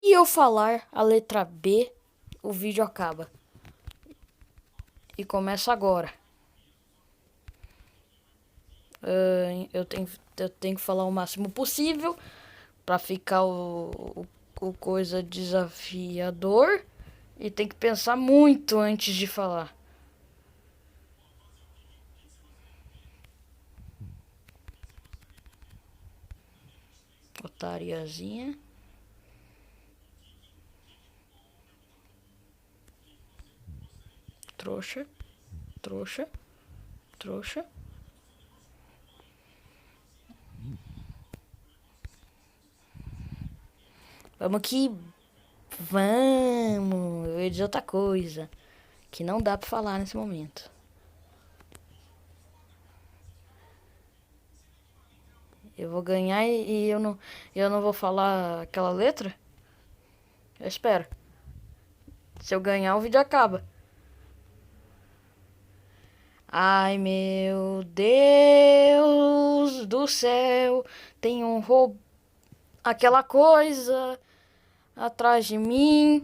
E eu falar a letra B, o vídeo acaba. E começa agora. Eu tenho que falar o máximo possível pra ficar o coisa desafiador. E tem que pensar muito antes de falar. Otariazinha. Trouxa. Trouxa. Trouxa. Vamos que vamos. Eu ia dizer outra coisa que não dá pra falar nesse momento. Eu vou ganhar e eu não vou falar aquela letra? Eu espero. Se eu ganhar, o vídeo acaba. Ai, meu Deus do céu. Tem um robô. Aquela coisa atrás de mim.